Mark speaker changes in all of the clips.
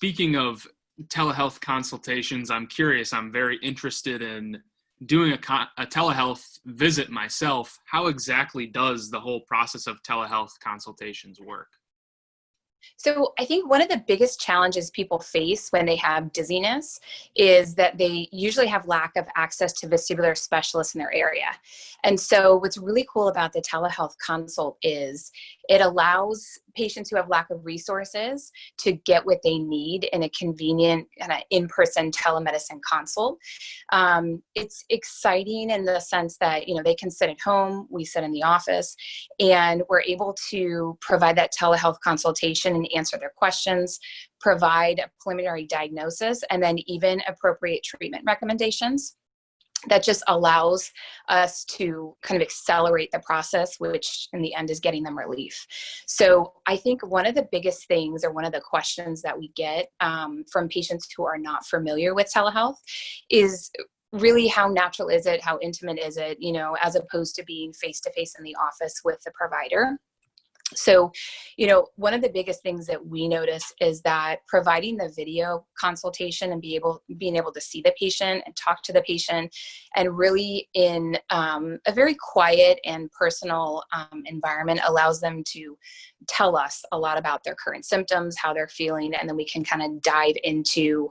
Speaker 1: Speaking of telehealth consultations, I'm curious. I'm very interested in doing a telehealth visit myself. How exactly does the whole process of telehealth consultations work?
Speaker 2: So I think one of the biggest challenges people face when they have dizziness is that they usually have lack of access to vestibular specialists in their area. And so what's really cool about the telehealth consult is it allows patients who have lack of resources to get what they need in a convenient kind of in-person telemedicine consult. It's exciting in the sense that, they can sit at home, we sit in the office, and we're able to provide that telehealth consultation and answer their questions, provide a preliminary diagnosis, and then even appropriate treatment recommendations. That just allows us to kind of accelerate the process, which in the end is getting them relief. So I think one of the biggest things, or one of the questions that we get from patients who are not familiar with telehealth, is really how natural is it, how intimate is it, as opposed to being face-to-face in the office with the provider. So, one of the biggest things that we notice is that providing the video consultation and being able to see the patient and talk to the patient, and really in a very quiet and personal environment, allows them to tell us a lot about their current symptoms, how they're feeling, and then we can kind of dive into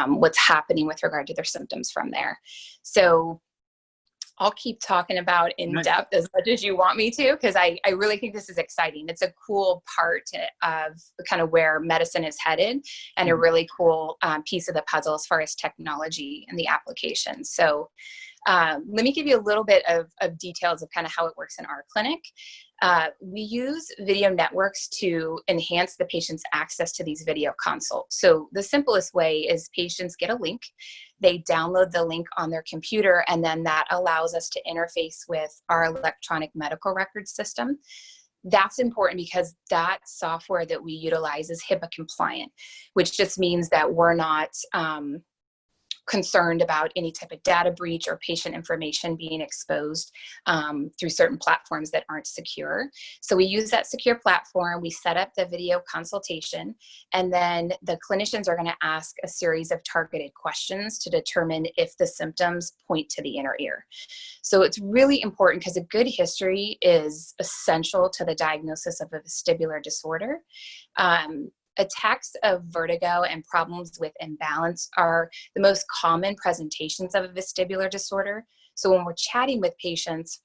Speaker 2: what's happening with regard to their symptoms from there. So I'll keep talking about in depth as much as you want me to, because I really think this is exciting. It's a cool part of kind of where medicine is headed, and a really cool piece of the puzzle as far as technology and the application. So let me give you a little bit of details of kind of how it works in our clinic. We use video networks to enhance the patient's access to these video consults. So the simplest way is patients get a link, they download the link on their computer, and then that allows us to interface with our electronic medical record system. That's important because that software that we utilize is HIPAA compliant, which just means that we're not concerned about any type of data breach or patient information being exposed through certain platforms that aren't secure. So we use that secure platform, we set up the video consultation, and then the clinicians are going to ask a series of targeted questions to determine if the symptoms point to the inner ear. So it's really important because a good history is essential to the diagnosis of a vestibular disorder. Attacks of vertigo and problems with imbalance are the most common presentations of a vestibular disorder. So when we're chatting with patients,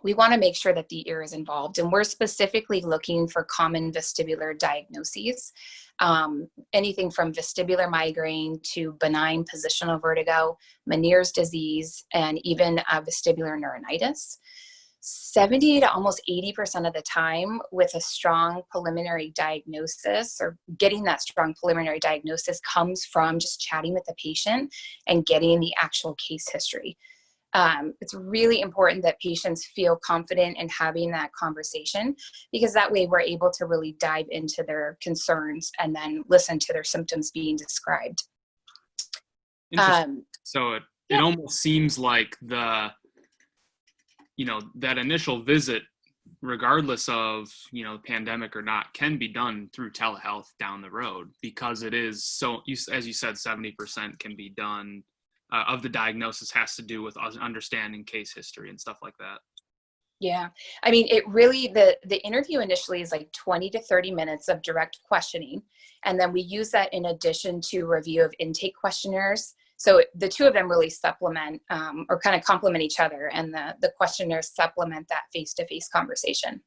Speaker 2: we want to make sure that the ear is involved, and we're specifically looking for common vestibular diagnoses, anything from vestibular migraine to benign positional vertigo, Meniere's disease, and even vestibular neuronitis. 70 to almost 80% of the time, with a strong preliminary diagnosis, or getting that strong preliminary diagnosis, comes from just chatting with the patient and getting the actual case history. It's really important that patients feel confident in having that conversation, because that way we're able to really dive into their concerns and then listen to their symptoms being described.
Speaker 1: Interesting. So it almost seems like that initial visit, regardless of, pandemic or not, can be done through telehealth down the road, because it is so, as you said, 70% can be done of the diagnosis has to do with us understanding case history and stuff like that.
Speaker 2: Yeah. I mean, it really, the interview initially is like 20 to 30 minutes of direct questioning. And then we use that in addition to review of intake questionnaires. So the two of them really supplement or kind of complement each other, and the questionnaires supplement that face-to-face conversation.